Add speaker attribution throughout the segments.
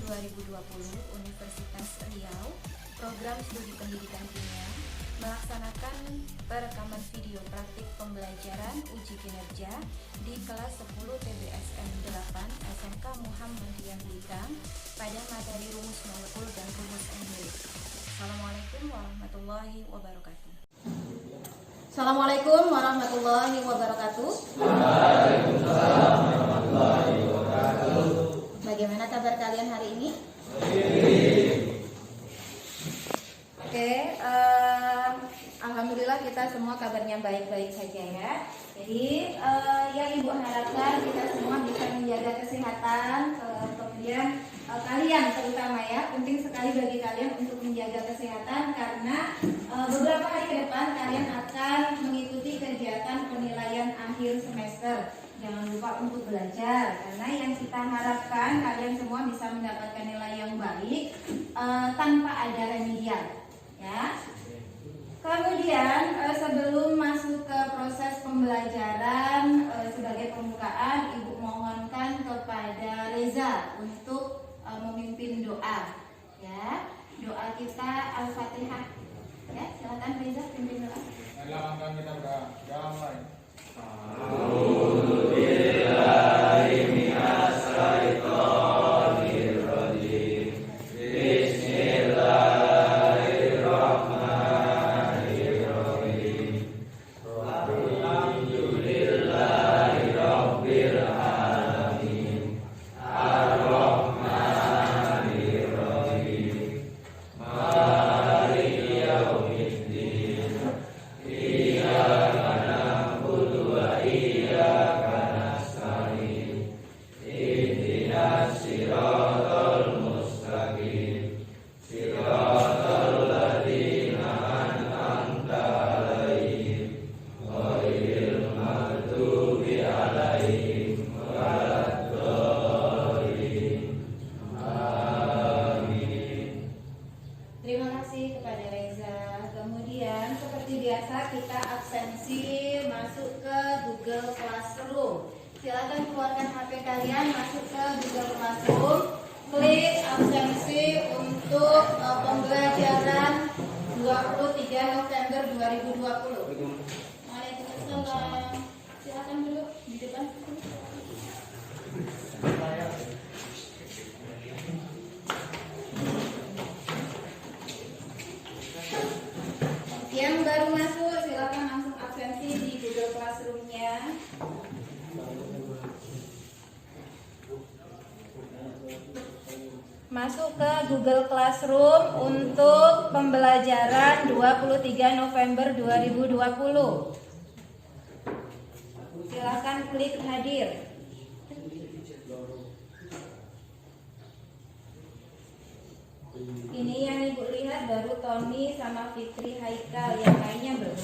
Speaker 1: 2020 Universitas Riau, Program Studi Pendidikan Kimia, melaksanakan perekaman video praktik pembelajaran uji kinerja di kelas 10 TBSM 8 SMK Muhammadiyah Blitar pada materi rumus molekul dan rumus empirik. Assalamualaikum warahmatullahi wabarakatuh.
Speaker 2: Assalamualaikum warahmatullahi wabarakatuh.
Speaker 3: Waalaikumsalam warahmatullahi wabarakatuh.
Speaker 2: Bagaimana kabar kalian hari ini? Oke, alhamdulillah kita semua kabarnya baik-baik saja ya. Jadi yang Ibu harapkan kita semua bisa menjaga kesehatan, kemudian kalian terutama ya, penting sekali bagi kalian untuk menjaga kesehatan karena beberapa hari ke depan kalian akan mengikuti kegiatan penilaian akhir semester. Jangan lupa untuk belajar karena yang kita harapkan kalian semua bisa mendapatkan nilai yang baik tanpa ada remedial ya. Kemudian sebelum masuk ke proses pembelajaran sebagai pembukaan, Ibu mohonkan kepada Reza untuk memimpin doa ya. Doa kita Al-Fatihah ya. Silakan Reza pimpin doa.
Speaker 3: Silakan kita dalam lain.
Speaker 2: Silakan keluarkan HP kalian, masuk ke Google Classroom, klik absensi untuk pembelajaran 23 November 2020. Waalaikumsalam. Silakan dulu di depan. Yang baru masuk silakan langsung absensi di Google Classroom-nya. Masuk ke Google Classroom untuk pembelajaran 23 November 2020. Silakan klik hadir. Ini yang Ibu lihat baru Tony sama Fitri Haikal, yang lainnya belum.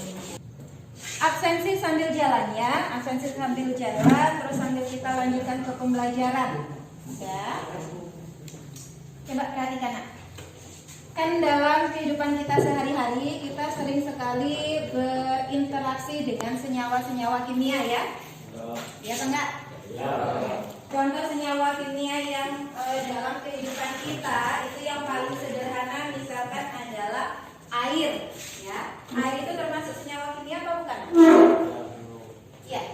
Speaker 2: Absensi sambil jalan ya, absensi sambil jalan, terus sambil kita lanjutkan ke pembelajaran. Ya. Coba perhatikan nak. Kan dalam kehidupan kita sehari-hari kita sering sekali berinteraksi dengan senyawa-senyawa kimia ya. Ya atau enggak? Ya. Contoh senyawa kimia yang dalam kehidupan kita itu yang paling sederhana misalkan adalah air ya. Air itu termasuk senyawa kimia apa bukan? Ya.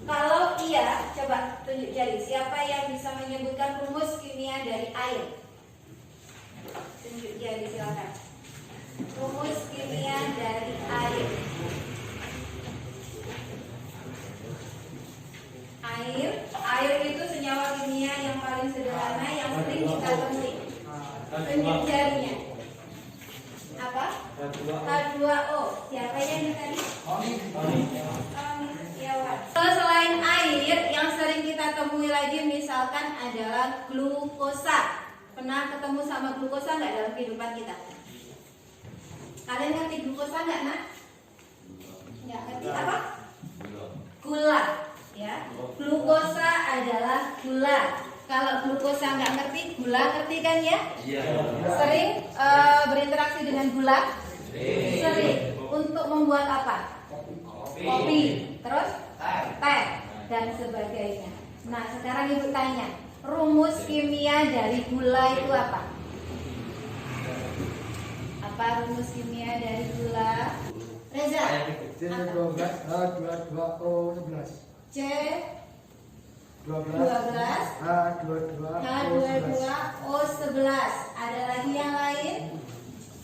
Speaker 2: Kalau iya, coba tunjuk jari. Siapa yang bisa menyebutkan rumus kimia dari air? Tunjuk jari silakan. Rumus kimia dari air. Air itu senyawa kimia yang paling sederhana yang sering kita temui. Tunjuk jarinya. Apa? H2O. Siapa yang tadi? Selain air, yang sering kita temui lagi misalkan adalah glukosa. Pernah ketemu sama glukosa nggak dalam kehidupan kita? Kalian ngerti glukosa nggak nak? Nggak ngerti apa? Gula. Ya, glukosa adalah gula. Kalau glukosa nggak ngerti, gula ngerti kan ya? Sering berinteraksi dengan gula? Sering. Untuk membuat apa? Kopi. Terus? Teh dan sebagainya. Nah, sekarang Ibu tanya, rumus kimia dari gula itu apa? Apa rumus kimia dari gula? Reza.
Speaker 3: C12 H22O11.
Speaker 2: C
Speaker 3: 12
Speaker 2: H22 H22O11. Ada lagi yang lain?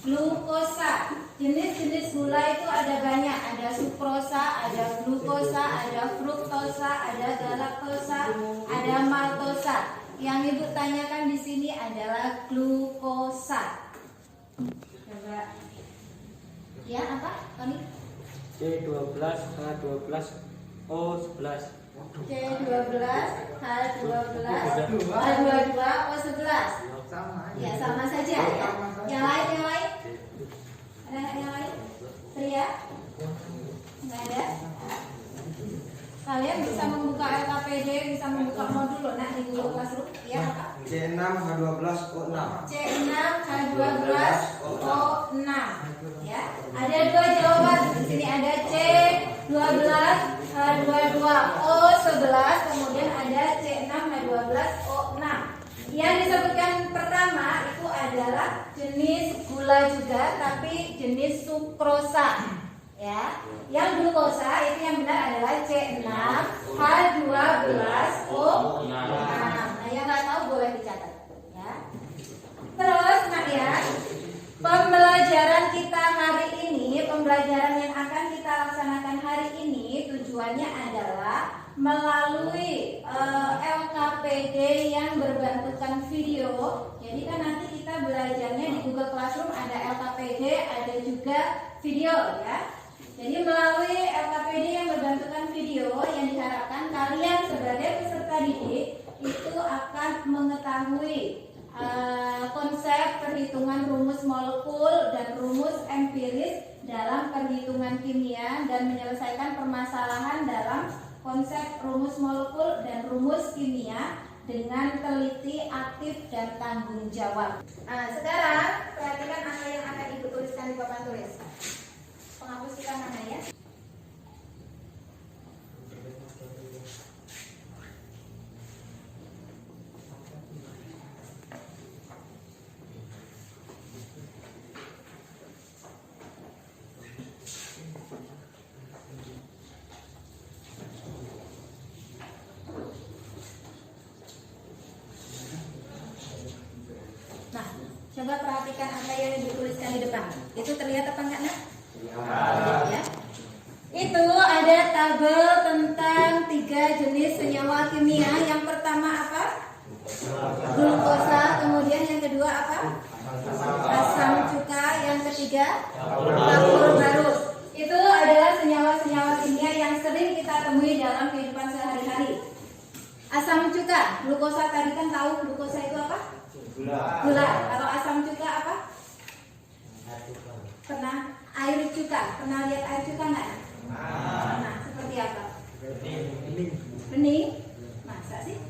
Speaker 2: Glukosa. Jenis-jenis gula itu ada banyak. Ada sukrosa, ada glukosa, ada fruktosa, ada galaktosa, ada maltosa. Yang Ibu tanyakan di sini adalah glukosa. Coba. Ya, apa? Tony?
Speaker 4: C12 H12O11.
Speaker 2: C12 H22 H22O11. Ya, sama saja ya. Yang lain? Ada yang lain? Ria? Nggak ada? Kalian bisa membuka LKPD, bisa membuka modul loh nak di Google Classroom. Ya, Pak.
Speaker 5: C6 H12O6.
Speaker 2: C6 H12O6. Ya, ada dua jawaban. Di sini ada C12 H22O11, kemudian ada C6 H12O6. Yang disebutkan pertama itu adalah jenis gula juga, tapi jenis sukrosa. Ya, yang glukosa itu yang benar adalah C6 H12O6. Nah, yang nggak tahu boleh dicatat. Ya. Terus, nak ya, pembelajaran kita hari ini, pembelajaran yang akan kita laksanakan hari ini, tujuannya adalah melalui LKPD yang berbentukan video. Jadi kan nanti kita belajarnya di Google Classroom ada LKPD, ada juga video ya. Jadi melalui LKPD yang berbentukan video yang diharapkan kalian sebagai peserta didik itu akan mengetahui konsep perhitungan rumus molekul dan rumus empiris dalam perhitungan kimia dan menyelesaikan permasalahan dalam konsep rumus molekul dan rumus kimia dengan teliti, aktif, dan tanggung jawab. Nah, sekarang perhatikan angka yang akan Ibu tuliskan di papan tulis. Penghapus kita mana ya? Coba perhatikan angka yang dituliskan di depan. Itu terlihat apa enggak, Nak? Ya. Itu ada tabel tentang 3 jenis senyawa kimia. Yang pertama apa? Glukosa. Kemudian yang kedua apa? Asam cuka. Yang ketiga kapur barus. Itu adalah senyawa-senyawa kimia yang sering kita temui dalam kehidupan sehari-hari. Asam cuka, glukosa tadi kan tahu glukosa itu apa? Gula. Kalau asam cuka apa? Pernah air cuka? Pernah lihat air cuka nggak? Nah, seperti apa? Bening. Masa sih?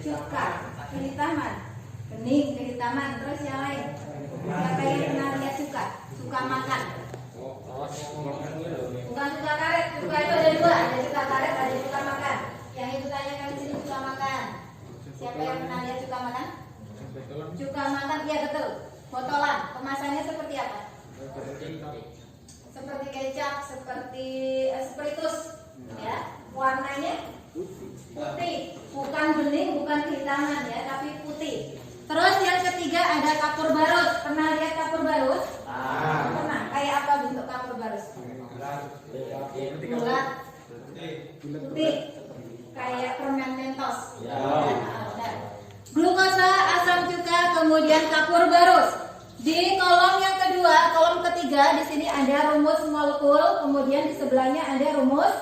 Speaker 2: Cuka, kehitaman. Bening, kehitaman. Terus yang lain? Siapa yang pernah lihat cuka? Suka makan? Bukan cuka karet. Cuka itu ada 2. Ada cuka karet, ada cuka makan. Yang Ibu tanyakan di sini cuka makan. Siapa yang pernah lihat cuka makan? Cuka makan, iya betul. Botolan, kemasannya seperti apa? Seperti kecap, seperti spiritus, ya. Warnanya putih, bukan bening, bukan kehitaman ya, tapi putih. Terus yang ketiga ada kapur barus. Pernah lihat kapur barus? Pernah. Kayak apa bentuk kapur barus? Bulat, putih, kayak permen Mentos. Glukosa, asam cuka, kemudian kapur barus. Di kolom yang kedua, kolom ketiga di sini ada rumus molekul, kemudian di sebelahnya ada rumus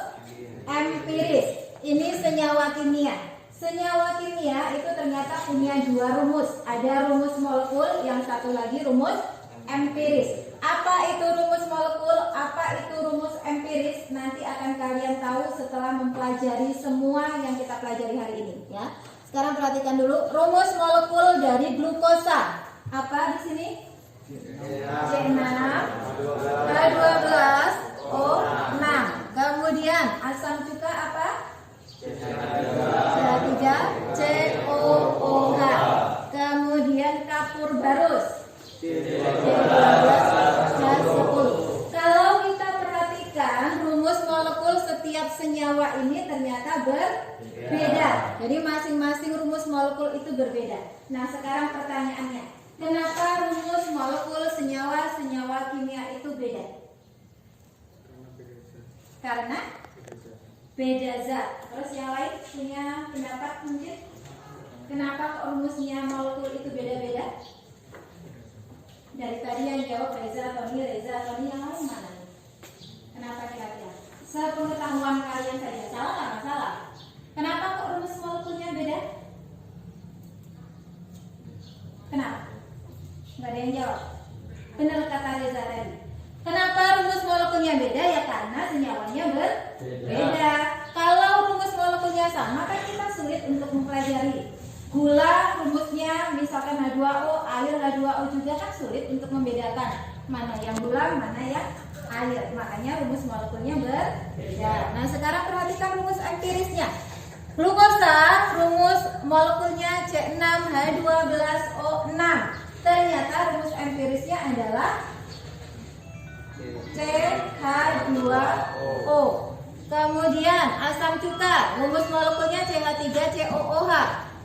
Speaker 2: empiris. Ini senyawa kimia. Senyawa kimia itu ternyata punya 2 rumus. Ada rumus molekul, yang satu lagi rumus empiris. Apa itu rumus molekul? Apa itu rumus empiris? Nanti akan kalian tahu setelah mempelajari semua yang kita pelajari hari ini, ya. Sekarang perhatikan dulu rumus molekul dari glukosa. Apa di sini? C6 H12O6. Kemudian asam cuka apa? C3 CO2. Jadi masing-masing rumus molekul itu berbeda. Nah, sekarang pertanyaannya, kenapa rumus molekul senyawa-senyawa kimia itu beda? Karena beda zat. Terus yang lain punya pendapat mungkin? Kenapa kok rumusnya molekul itu beda-beda? Dari tadi yang jawab Reza, Tony, yang lain mana nih? Kenapa kira-kira? Sepengetahuan kalian saja. Salah nggak salah? Kenapa kok rumus molekulnya beda? Kenapa? Nggak ada yang jawab. Benar kata Reza tadi. Kenapa rumus molekulnya beda? Ya karena senyawanya berbeda. Kalau rumus molekulnya sama kan kita sulit untuk mempelajari. Gula rumusnya misalkan H2O, air H2O juga kan sulit untuk membedakan mana yang gula, mana yang air. Makanya rumus molekulnya berbeda. Nah, sekarang perhatikan rumus empirisnya. Glukosa rumus molekulnya C6H12O6. Ternyata rumus empirisnya adalah CH2O. Kemudian asam cuka, rumus molekulnya CH3COOH.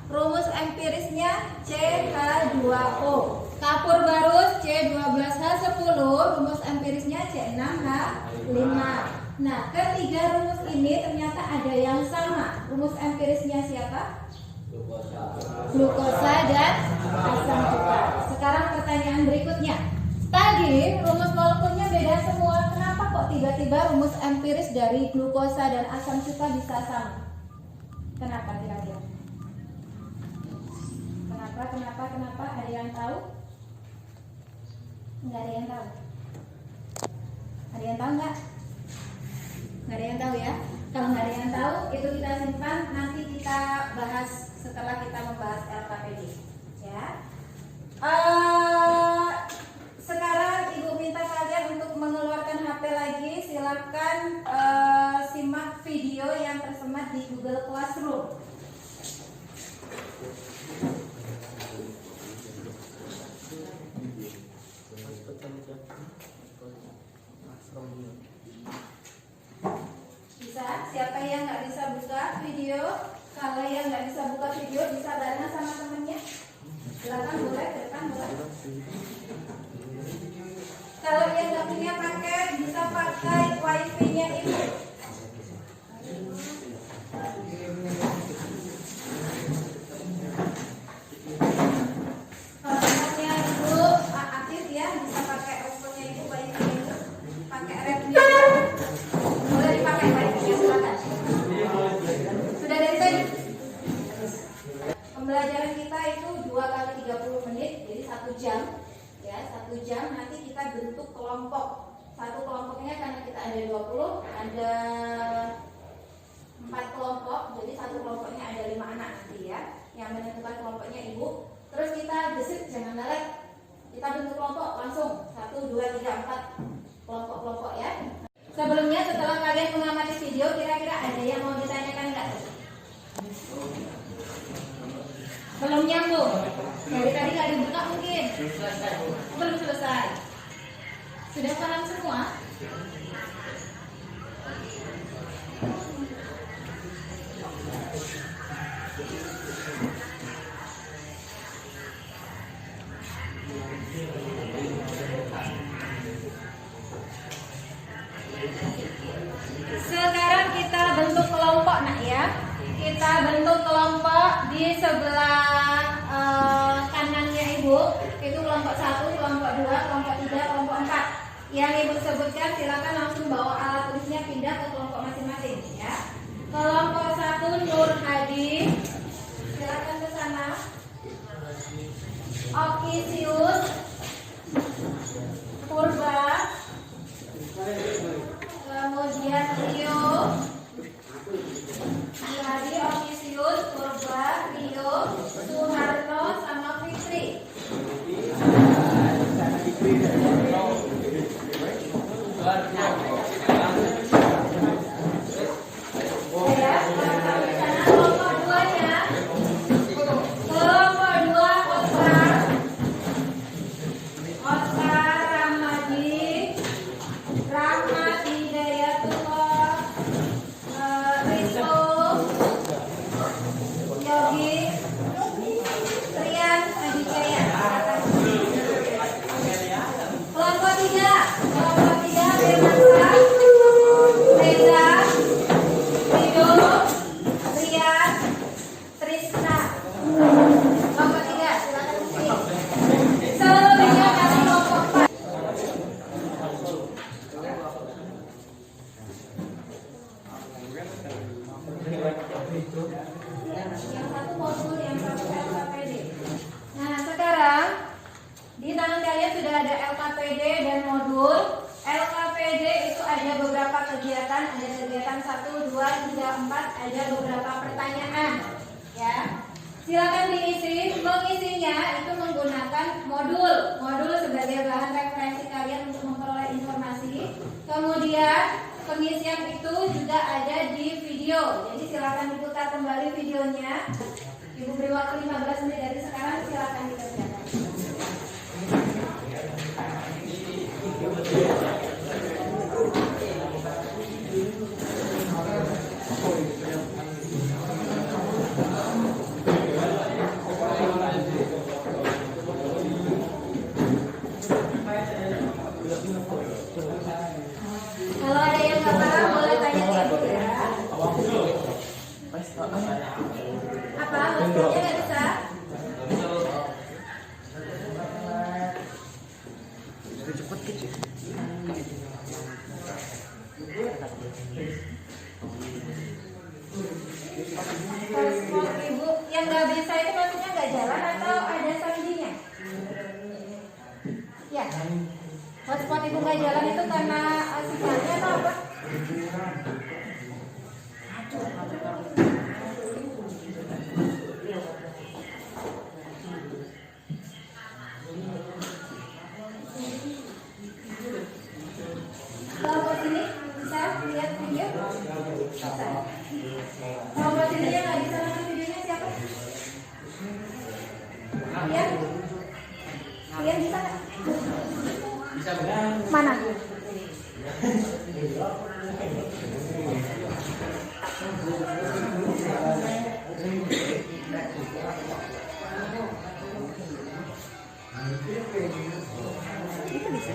Speaker 2: Rumus empirisnya CH2O. Kapur barus C12H10, rumus empirisnya C6H5. Nah, ketiga rumus ini ternyata ada yang sama. Rumus empirisnya siapa? Glukosa dan asam cuka. Sekarang pertanyaan berikutnya. Tadi rumus molekulnya beda semua. Kenapa kok tiba-tiba rumus empiris dari glukosa dan asam cuka bisa sama? Kenapa kira-kira? Kenapa? Ada yang tahu? Nggak ada yang tahu. Ada yang tahu nggak? Nggak ada yang tahu ya. Kalau nggak ada yang tahu, itu kita simpan. Nanti kita bahas setelah kita membahas LKPD. Ya. Sekarang Ibu minta kalian untuk mengeluarkan HP lagi. Silakan simak video yang tersemat di Google Classroom. Bisa? Siapa yang nggak bisa buka video? Kalau yang nggak bisa buka video, bisa barengan sama temennya. Silakan, boleh, depan boleh. Kalau yang nggak punya paket, bisa pakai wifi-nya Ibu. Kalau temannya Ibu aktif ya, bisa pakai handphonenya Ibu, wifi-nya Ibu. Pakai rep-nya. Boleh dipakai wifi-nya, silakan. Sudah dari tadi? Pembelajaran kita itu 2 kali 30 menit, jadi 1 jam. Ya, 1 jam nanti kita bentuk kelompok. Satu kelompoknya karena kita ada 20, ada 4 kelompok, jadi satu kelompoknya ada 5 anak nanti ya. Yang menentukan kelompoknya Ibu. Terus kita gesit, jangan melek. Kita bentuk kelompok langsung 1, 2, 3, 4 kelompok-kelompok ya. Sebelumnya setelah kalian mengamati video, kira-kira ada yang mau ditanyakan nggak? Belum nyambung. Dari tadi nggak dibuka mungkin. Belum selesai. Sudah paham semua? Sekarang kita bentuk kelompok nak ya. Kita bentuk kelompok di sebelah kanannya Ibu. Itu kelompok 1, kelompok 2, kelompok 3, kelompok 4. Yang Ibu sebutkan silakan langsung bawa alat tulisnya pindah ke kelompok masing-masing ya. Kelompok 1 Nur Hadi. Silakan ke sana. Okisius, Purba, kemudian Rio, Hadi, Okisius, Purba, Rio, Suharto, sama Fitri. Ya, kelompok 2-nya Yogi, Rian, Aditya. Kelompok 3, Bernasa, Reza, Rido, Rian, Trisna. Kelompok 3, silakan isi. Selanjutnya dari kelompok 4. Yang satu modul, yang satu LKPD. Nah, sekarang di tangan kalian sudah ada LKPD dan modul. LKPD itu ada beberapa kegiatan, ada kegiatan 1, 2, 3, 4, ada beberapa pertanyaan. Ya. Silakan diisi. Mengisinya itu menggunakan modul. Modul sebagai bahan referensi kalian untuk memperoleh informasi. Kemudian pengisian itu juga ada di video. Jadi silakan diputar kembali videonya. Ibu beri waktu 15 menit dari sekarang, silakan dikerjakan. Kalau ada yang nggak paham boleh tanya ke ibu ya. Apa? Maksudnya nggak bisa? Hotspot ibu yang nggak bisa itu maksudnya nggak jalan atau ada sandinya? Ya. Hotspot ibu nggak jalan itu karena sinyalnya atau apa? Kelompok sini bisa lihat video? Bisa. Kelompok sini yang nggak bisa nonton videonya siapa? Kalian? Kalian bisa nggak? Mana? Itu bisa.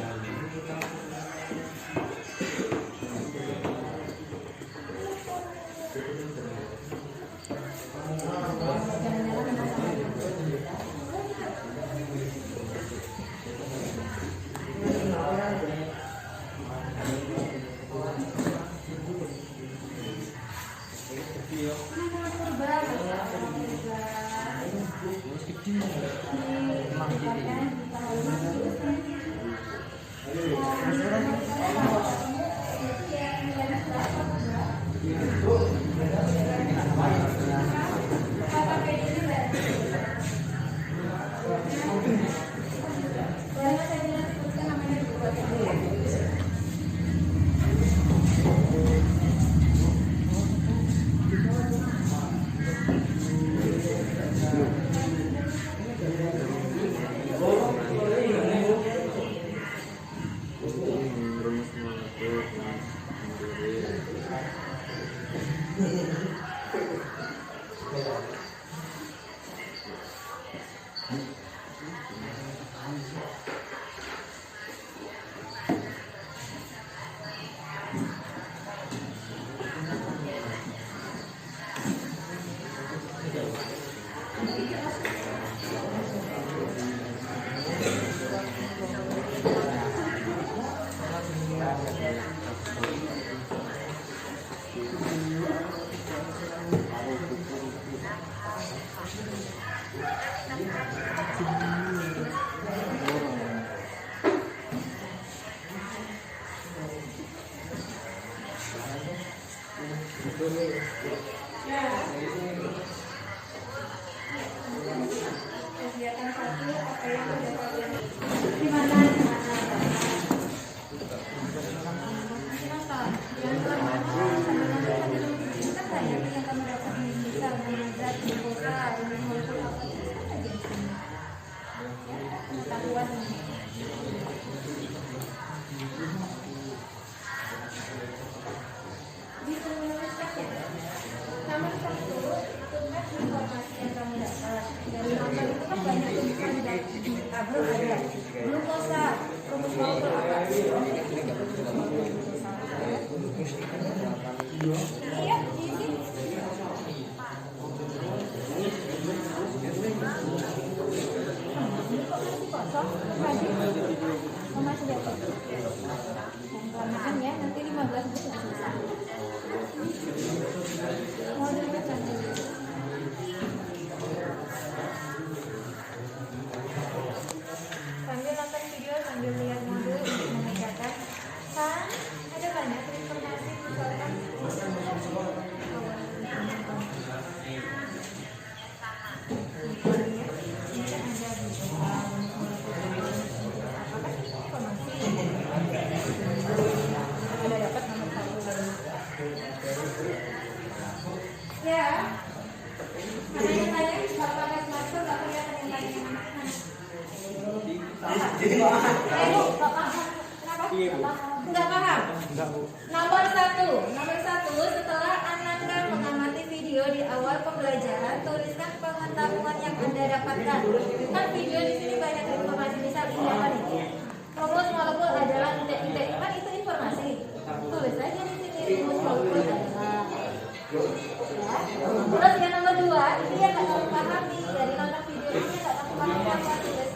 Speaker 2: Kegiatan 1 apa yang sudah kalian di mana? Bisa menulis ya? banyak tulisan di tabel ada glukosa, rumus molekul apa? Iya, diisi. Kosong, masih dapat. Kelamaan ya, nanti 15 menit nggak selesai. Mau dibaca? Sambil nonton video, sambil lihat modul untuk memecahkan. Kan ada banyak informasi misalkan. Ada dapat nomor 1. Ya. Ada yang tanya, kalau pakai smartphone nggak kelihatan yang tanya yang mana? Ibu, nggak paham. Kenapa? Nggak paham. Nomor satu, setelah Ananda mengamati video di awal pembelajaran, tuliskan pengetahuan yang Anda dapatkan. Kan video di sini banyak informasi, misal ini apa nih? Rumus molekul adalah indeks, kan itu informasi. Tulis aja di sini rumus molekul adalah. Ya. Terus yang nomor 2, ini yang nggak kamu pahami dari nonton video ini nggak kamu pahami apa tulis.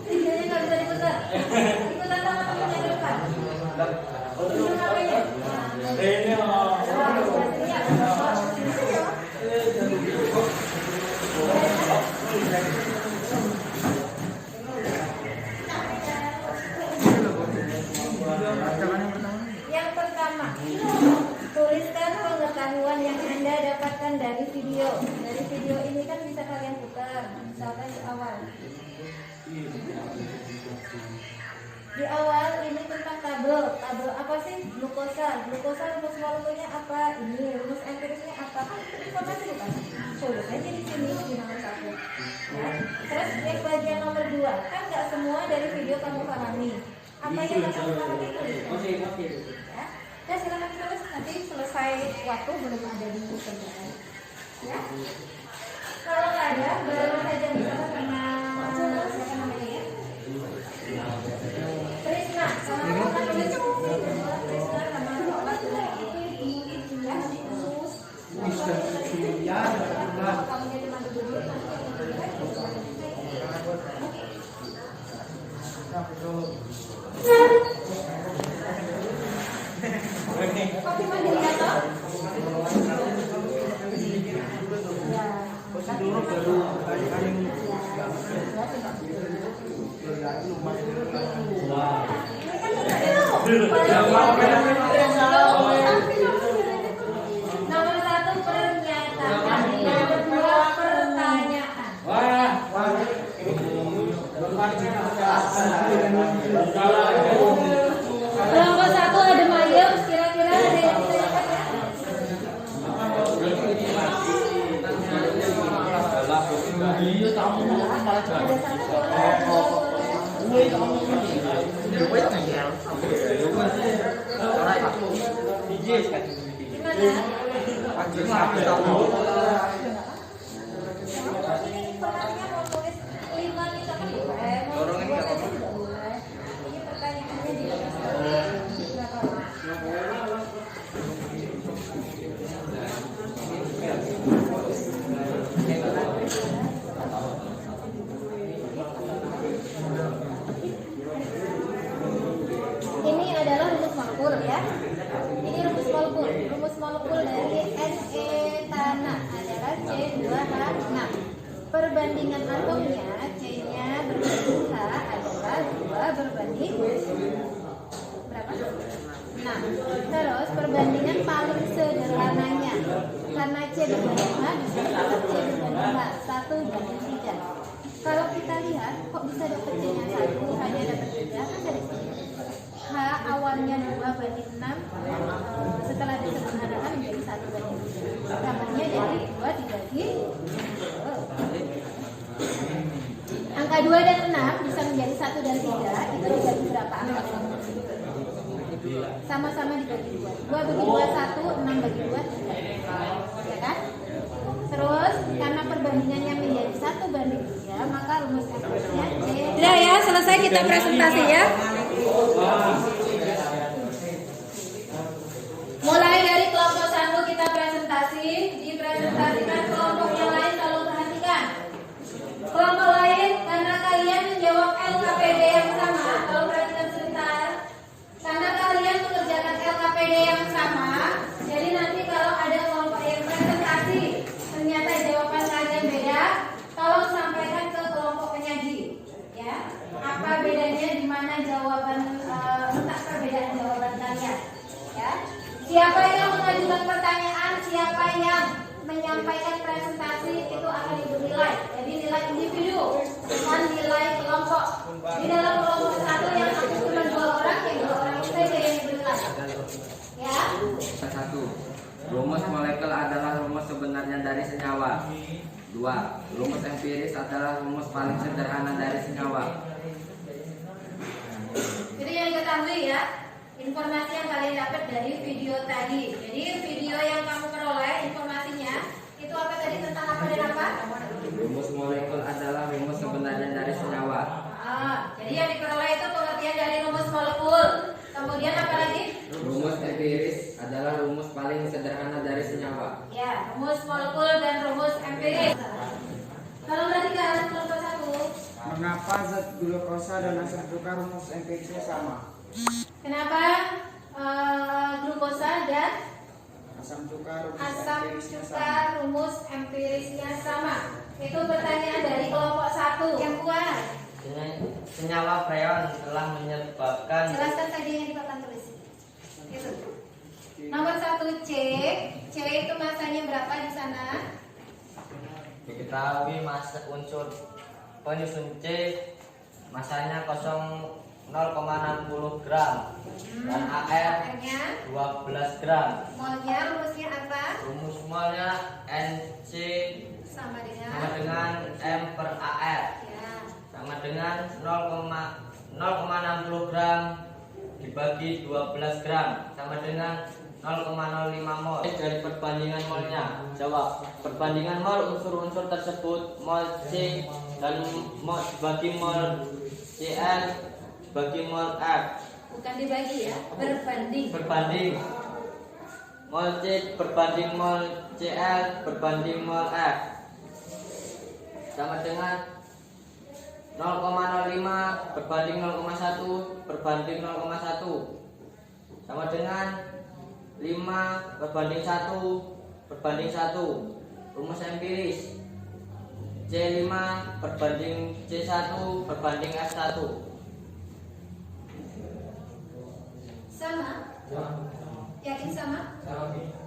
Speaker 2: Videonya nggak bisa diputar. Ikutan sama temennya di depan. Itu ngapain? Yang pertama, tuliskan pengetahuan yang Anda dapatkan dari video. Dari video ini kan bisa kalian putar, misalkan di awal. Di awal ini tentang tabel apa sih? Glukosa rumus molekulnya apa? Ini rumus empirisnya apa? Kan itu informasi bukan? Tulis aja di sini di nomor 1. Ya. Terus yang bagian nomor 2, kan nggak semua dari video kamu pahami. Apa yang kamu pahami tulis. Ya. Ya silakan tulis, nanti selesai waktu belum ada di kerjaan. Ya. Kalau nggak ada, baru saja misalkan sama siapa namanya ya? Trisna, sama kan tulis Trisna sama ya, kamu jadi mantu dulu. Kopi mandi ya toh?
Speaker 3: Dulu baru
Speaker 2: Nomor 1 pernyataan, nomor 2 pertanyaan. Kelompok 1 ada Mayem, kira-kira ada yang ditanyakan ya? Ada 1 ini informasinya mau tulis 5 misalkan boleh, mau buat aja juga boleh. Ini pertanyaannya di atas berapa? Ini adalah rumus molekul ya. Ini rumus molekul. Rumus molekul dari Na adalah C2H6. Perbandingan atomnya C-nya berbanding H adalah 2 berbanding berapa? 6. Terus perbandingan paling sederhananya, karena C berbanding H bisa dapat C berbanding H 1:3. Kalau kita lihat kok bisa dapat C-nya 1, hanya dapat 3 kan dari sini. H awalnya 2:6, setelah disederhanakan menjadi 1:3. Gambarnya jadi 2 dibagi 2. Angka 2 dan 6 bisa menjadi 1 dan 3. Itu dibagi berapa angka? Sama-sama dibagi 2. 2 bagi 2 1, 6 bagi 2 3. Ya kan? Terus karena perbandingannya menjadi 1 banding 3, maka rumus empirisnya C.
Speaker 1: Sudah ya, selesai kita presentasi ya.
Speaker 2: Mulai dari kelompok 1 kita presentasi, dipresentasikan kelompok yang lain, kalau perhatikan. Kelompok lain, karena kalian menjawab LKPD yang sama, kalau perhatikan sebentar. Karena kalian mengerjakan LKPD yang sama, jadi nanti kalau ada kelompok yang presentasi, ternyata jawaban kalian beda, tolong sampaikan ke kelompok penyaji. Ya, apa bedanya, di mana jawaban, letak perbedaan jawaban kalian. Ya. Siapa yang mengajukan pertanyaan, siapa yang menyampaikan presentasi itu akan dinilai. Jadi nilai individu, bukan nilai kelompok. Di dalam kelompok 1 yang aku cuma 2 orang, yang 2 orang itu saja yang dinilai. Ya.
Speaker 4: 1. Rumus molekul adalah rumus sebenarnya dari senyawa. 2. Rumus empiris adalah rumus paling sederhana dari senyawa.
Speaker 2: Itu yang diketahui ya. Informasi yang kalian dapat dari video tadi. Jadi video yang kamu peroleh informasinya itu apa tadi, tentang apa dan apa?
Speaker 4: Rumus molekul adalah rumus sebenarnya dari senyawa.
Speaker 2: Jadi yang diperoleh itu pengertian dari rumus molekul. Kemudian apa lagi?
Speaker 4: Rumus empiris adalah rumus paling sederhana dari senyawa.
Speaker 2: Ya, rumus molekul dan rumus empiris. Kalau perhatikan kelompok 1.
Speaker 5: Mengapa zat glukosa dan asam cuka rumus empirisnya sama?
Speaker 2: Kenapa glukosa dan
Speaker 5: Asam cuka rumus
Speaker 2: asam
Speaker 5: empirisnya
Speaker 2: cuka
Speaker 5: sama.
Speaker 2: rumus empirisnya sama? Itu pertanyaan dari kelompok 1 yang kuat.
Speaker 4: Senyawa freon telah menyebabkan
Speaker 2: Jelaskan tadi yang di papan tulis. Itu. Nomor 1 C. C itu masanya berapa di sana?
Speaker 4: diketahui massa unsur penyusun C masanya 0,60 gram dan AR
Speaker 2: R-nya
Speaker 4: 12 gram.
Speaker 2: molnya rumusnya apa?
Speaker 4: Rumus molnya NC
Speaker 2: Sama
Speaker 4: sama
Speaker 2: dengan
Speaker 4: dengan M per AR
Speaker 2: ya.
Speaker 4: sama dengan 0,60 gram dibagi 12 gram sama dengan 0,05 mol. Dari perbandingan molnya, jawab. Perbandingan mol unsur-unsur tersebut, mol C dan mol bagi mol Cl bagi mol F.
Speaker 2: Bukan dibagi ya, berbanding.
Speaker 4: Berbanding mol C berbanding mol Cl berbanding mol F sama dengan 0,05 berbanding 0,1 berbanding 0,1 sama dengan 5 berbanding 1 berbanding 1. Rumus empiris C5 berbanding C1 berbanding F1.
Speaker 2: Sama? Yakin sama?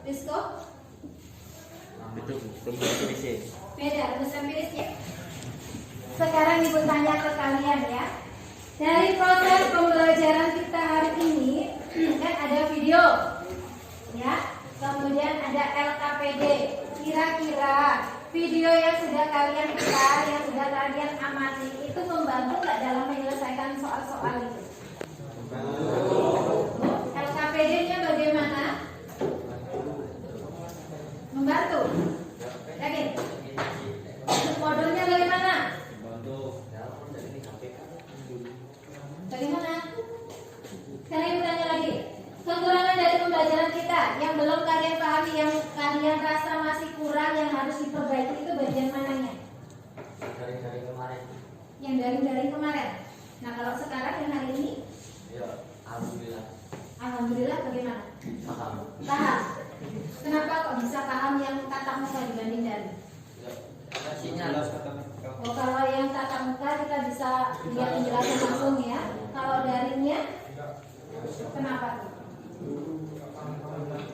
Speaker 2: Rizko?
Speaker 4: Itu rumus empiris.
Speaker 2: Beda rumus empirisnya. Sekarang ibu tanya ke kalian ya. Dari proses pembelajaran kita hari ini kan ada video, ya. Kemudian ada LKPD. Kira-kira video yang sudah kalian putar, yang sudah kalian amati itu membantu nggak dalam menyelesaikan soal-soal itu? LKPD-nya bagaimana? Membantu. Yakin? Modelnya bagaimana? Bagaimana? Sekarang bertanya lagi. Kekurangan dari pembelajaran kita yang belum kalian pahami, yang kalian rasa masih kurang, yang harus diperbaiki itu bagian mananya?
Speaker 4: Dari kemarin.
Speaker 2: Yang dari kemarin. Nah, kalau sekarang yang hari ini,
Speaker 4: Ya, alhamdulillah.
Speaker 2: alhamdulillah bagaimana?
Speaker 4: Paham.
Speaker 2: Paham. Kenapa kok bisa paham yang tatap muka dibanding dari?
Speaker 4: Sinyal.
Speaker 2: Oh, kalau yang tatap muka kita bisa lihat penjelasan langsung ya. Kalau darinya, kenapa tuh?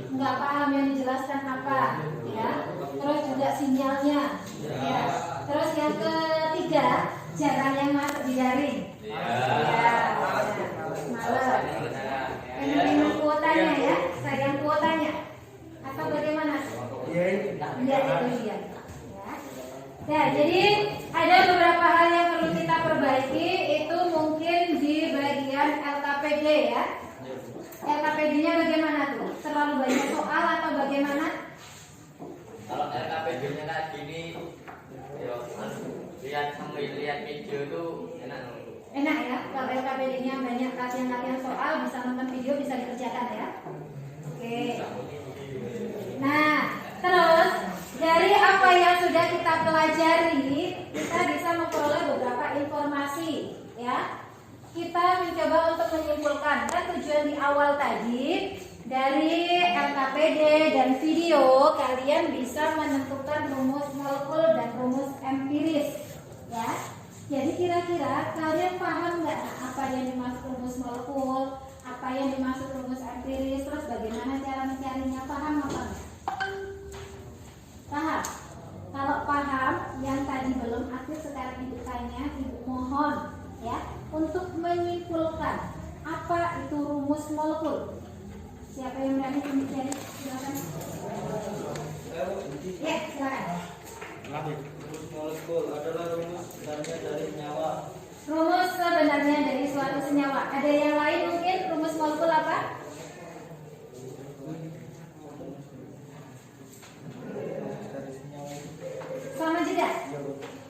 Speaker 2: Nggak paham yang dijelaskan apa, ya. Terus juga sinyalnya, ya. Terus yang ketiga, jarang yang masuk di daring. Ya. Malah. Pengen kuotanya ya, sayang kuotanya. Atau bagaimana? Iya itu dia. Nah, jadi ada beberapa hal yang perlu kita perbaiki, itu mungkin di bagian LKPD ya. LKPD LKPD-nya bagaimana tuh? Terlalu banyak soal atau bagaimana?
Speaker 4: Kalau LKPD-nya kayak gini, ya lihat sambil lihat video tuh enak.
Speaker 2: Enak ya, kalau LKPD-nya banyak latihan-latihan soal, bisa nonton video, bisa dikerjakan ya. Oke. Nah, terus dari apa yang sudah kita pelajari, kita bisa memperoleh beberapa informasi ya. Kita mencoba untuk menyimpulkan, kan tujuan di awal tadi dari LKPD dan video kalian bisa menentukan rumus molekul dan rumus empiris ya. Jadi kira-kira kalian paham nggak apa yang dimaksud rumus molekul, apa yang dimaksud rumus empiris, terus bagaimana cara mencarinya, paham apa enggak? Paham? Kalau paham, yang tadi belum aktif sekarang ibu tanya, ibu mohon ya untuk menyimpulkan apa itu rumus molekul. Siapa yang berani mencari? Silakan. Ya, silakan.
Speaker 4: Rumus molekul adalah rumus sebenarnya dari senyawa.
Speaker 2: Rumus sebenarnya dari suatu senyawa. Ada yang lain mungkin rumus molekul apa? Sama juga.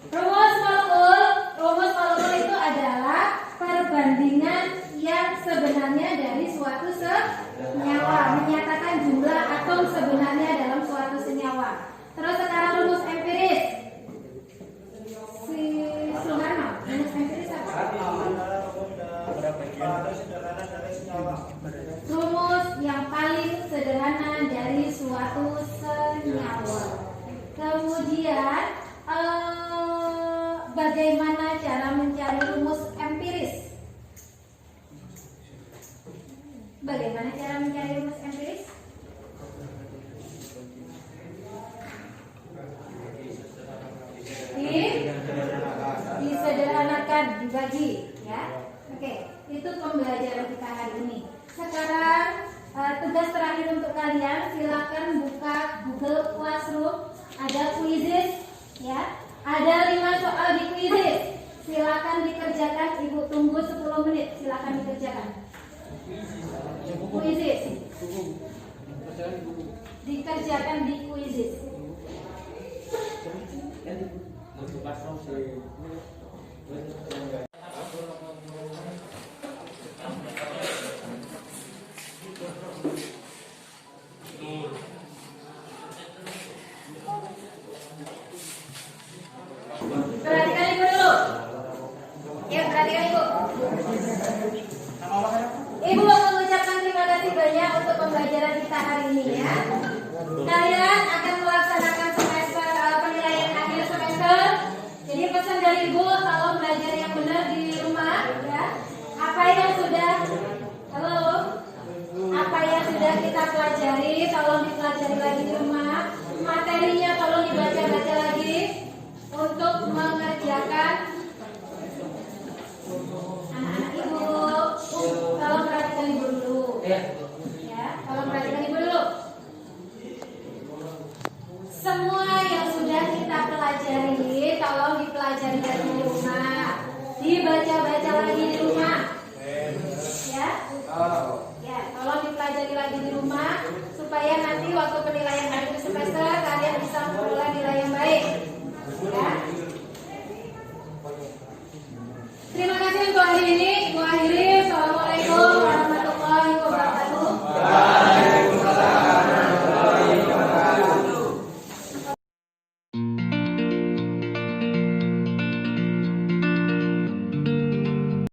Speaker 2: Rumus molekul itu adalah perbandingan yang sebenarnya dari suatu senyawa, menyatakan jumlah atom sebenarnya dalam suatu senyawa. Terus sekarang rumus empiris. Si Suharno, rumus empiris apa? Rumus yang paling sederhana dari suatu senyawa. Kemudian bagaimana cara mencari rumus empiris? Bagaimana cara mencari rumus empiris? Disederhanakan, dibagi ya. Oke, itu pembelajaran kita hari ini. Sekarang tugas terakhir untuk kalian, silakan buka Google Classroom, ada quizzes ya. Ada 5 soal di quizzes. Silakan dikerjakan, Ibu tunggu 10 menit. Silakan dikerjakan. Quizzes. Dikerjakan di quizzes. Perhatikan Ibu dulu. Ya, perhatikan Ibu. Ibu mengucapkan terima kasih banyak untuk pembelajaran kita hari ini ya. Kalian akan melaksanakan semester penilaian akhir semester. Jadi pesan dari Ibu, tolong belajar yang benar di rumah ya. Apa yang sudah kita pelajari, tolong dipelajari lagi di rumah. Materinya tolong dibaca-baca lagi untuk mengerjakan. Anak-anak Ibu, tolong perhatikan Ibu dulu. Ya, tolong perhatikan Ibu dulu. Semua yang sudah kita pelajari, tolong dipelajari lagi di rumah. Dibaca-baca lagi di rumah. Ya. Ya, tolong dipelajari lagi di rumah supaya nanti waktu penilaian akhir semester kalian bisa memperoleh nilai yang baik. Ya. Terima kasih untuk hari ini.